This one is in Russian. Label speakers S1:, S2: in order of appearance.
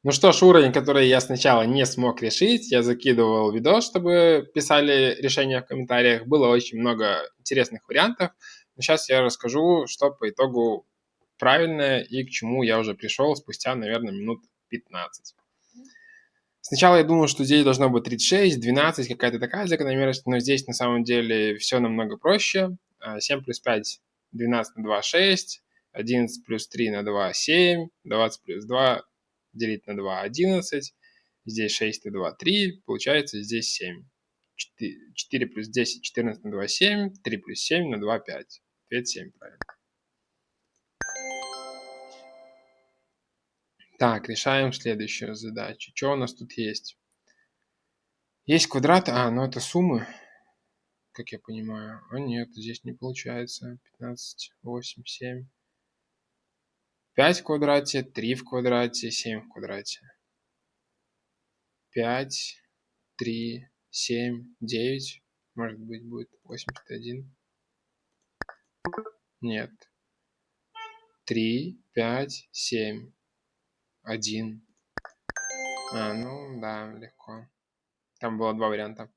S1: Ну что ж, уровень, который я сначала не смог решить, я закидывал видос, чтобы писали решения в комментариях. Было очень много интересных вариантов. Но сейчас я расскажу, что по итогу правильное и к чему я уже пришел спустя, наверное, минут 15. Сначала я думал, что здесь должно быть 36, 12, какая-то такая закономерность, но здесь на самом деле все намного проще. 7 плюс 5, 12 на 2, 6, 11 плюс 3 на 2, 7, 20 плюс 2 делить на 2, 11, здесь 6 и 2, 3, получается здесь 7. 4 плюс 10, 14 на 2, 7, 3 плюс 7 на 2, 5. Ответ 7, правильно. Так, решаем следующую задачу. Что у нас тут есть? Есть квадрат, ну это суммы, как я понимаю. Нет, здесь не получается. 15, 8, 7. 5 в квадрате, 3 в квадрате, 7 в квадрате. 5, 3, 7, 9. Может быть, будет 81. Нет. 3, 5, 7, 1. Ну да, легко. Там было два варианта.